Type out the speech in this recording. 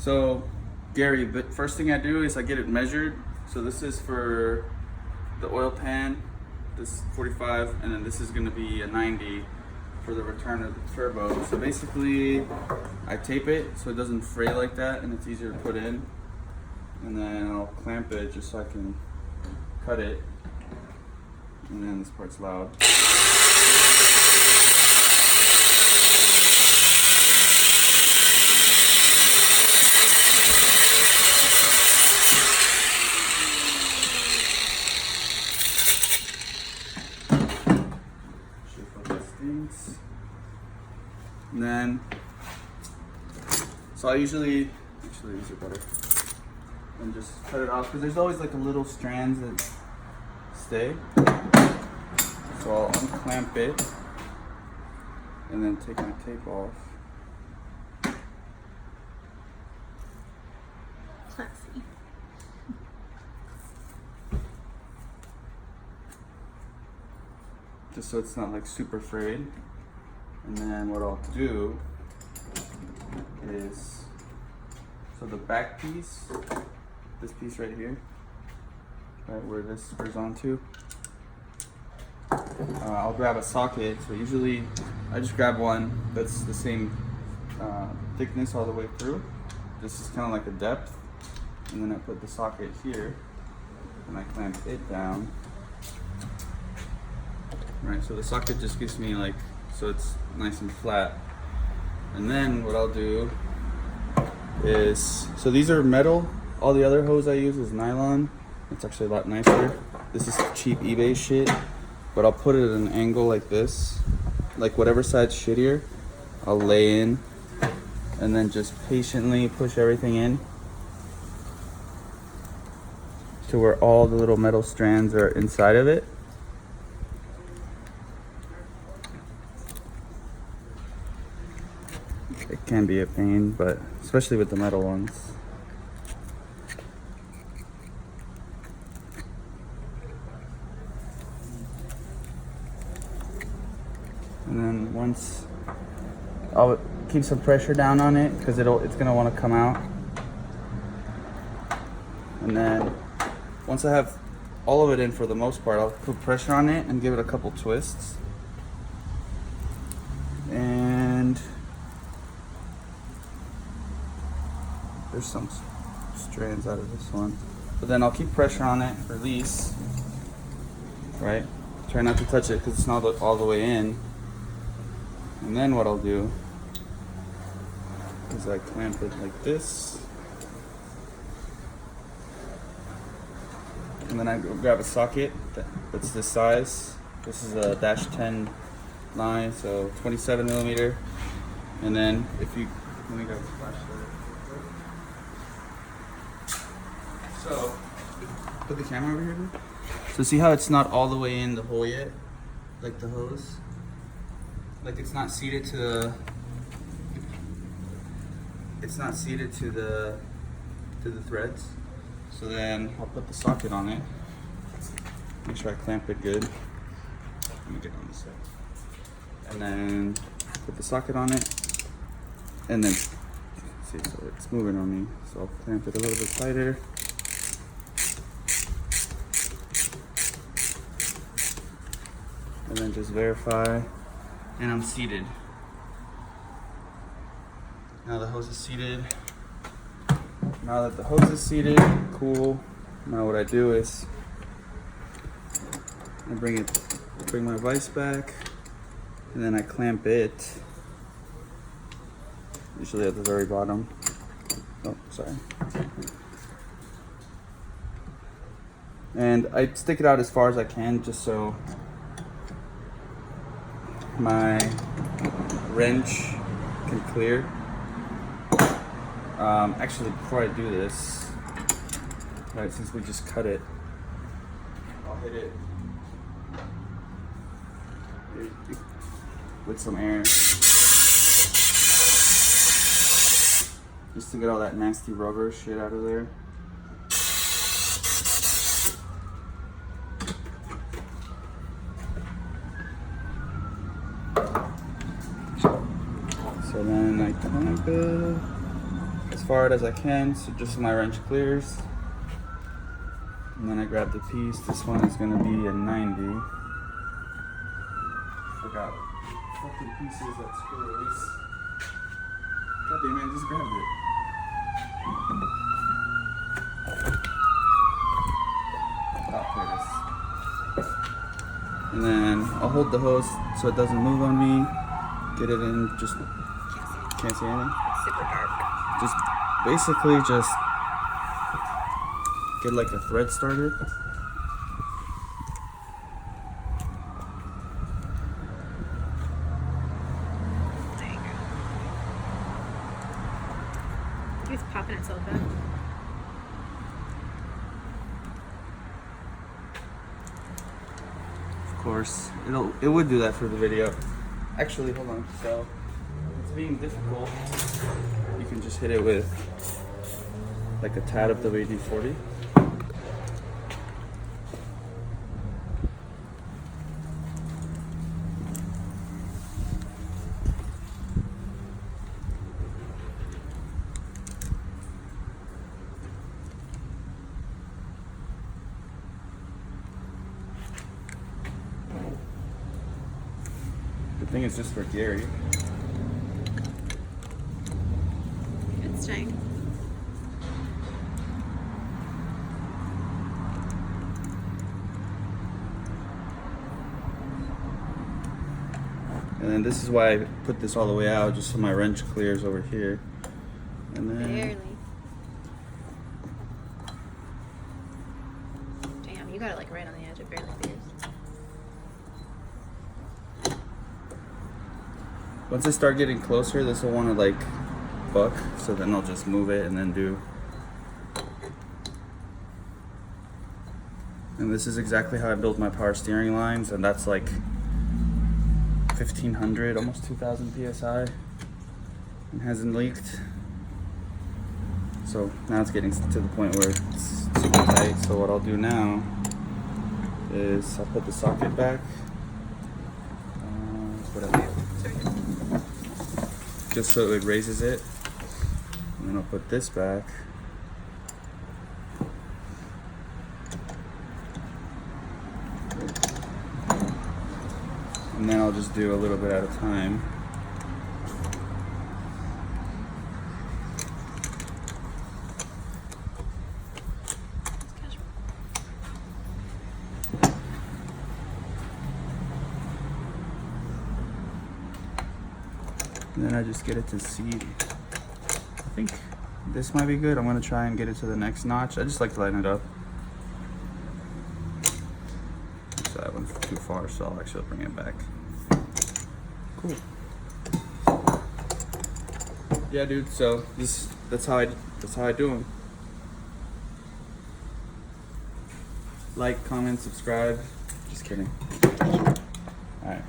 So, Gary, the first thing I do is I get it measured. So this is for the oil pan, this 45, and then this is gonna be a 90 for the return of the turbo. So basically, I tape it so it doesn't fray like that and it's easier to put in. And then I'll clamp it just so I can cut it. And then this part's loud. And then, so I usually, actually these are better, and just cut it off because there's always like a little strands that stay. So I'll unclamp it and then take my tape off. Classy. Just so it's not like super frayed. And then what I'll do is, so the back piece, this piece right here, right where this screws onto, I'll grab a socket. So usually I just grab one that's the same thickness all the way through. This is kind of like a depth. And then I put the socket here and I clamp it down. Right, so the socket just gives me like, so it's nice and flat. And then what I'll do is, so these are metal. All the other hose I use is nylon. It's actually a lot nicer. This is cheap eBay shit, but I'll put it at an angle like this. Like whatever side's shittier, I'll lay in and then just patiently push everything in to where all the little metal strands are inside of it. It can be a pain, but especially with the metal ones. And then once, I'll keep some pressure down on it because it's gonna want to come out. And then once I have all of it in for the most part, I'll put pressure on it and give it a couple twists. And there's some strands out of this one, but then I'll keep pressure on it, release, right? Try not to touch it because it's not all the way in. And then what I'll do is I clamp it like this, and then I go grab a socket that's this size. This is a -10 line, so 27 millimeter. And then if you, let me grab the flashlight. So, put the camera over here, dude. So see how it's not all the way in the hole yet? Like the hose? Like it's not seated to the, to the threads. So then I'll put the socket on it. Make sure I clamp it good. Let me get on this side. And then put the socket on it. And then, see, so it's moving on me. So I'll clamp it a little bit tighter. And then just verify, and I'm seated. Now the hose is seated. Now that the hose is seated, cool. Now what I do is I bring my vise back, and then I clamp it. Usually at the very bottom. Oh, sorry. And I stick it out as far as I can, just so my wrench can clear. Actually, before I do this, right, since we just cut it, I'll hit it with some air just to get all that nasty rubber shit out of there. So then I clamp it as far out as I can, so just so my wrench clears. And then I grab the piece. This one is gonna be a 90. Forgot fucking pieces that screws. God damn it, I just grabbed it. Oh, here it is. And then I'll hold the hose so it doesn't move on me. Get it in, just can't see anything. It's super dark. Just basically just get like a thread started. It's popping itself out. Of course, it would do that for the video. Actually, hold on. So if it's being difficult, you can just hit it with like a tad of WD-40. The thing is just for Gary. It's staying. And then this is why I put this all the way out, just so my wrench clears over here. And then Barely. Damn, you got it like right on the edge. It barely clears. once I start getting closer, this will want to like buck, so then I'll just move it and then do. And this is exactly how I built my power steering lines, and that's like 1500, almost 2000 psi, and hasn't leaked. So now it's getting to the point where it's super tight. So what I'll do now is I'll put the socket back. Just so it raises it. And then I'll put this back. And then I'll just do a little bit at a time. And then I just get it to seat. I think this might be good. I'm gonna try and get it to the next notch. I just like to line it up. So that one's too far, so I'll actually bring it back. Cool. Yeah, dude. So that's how I do them. Like, comment, subscribe. Just kidding. All right.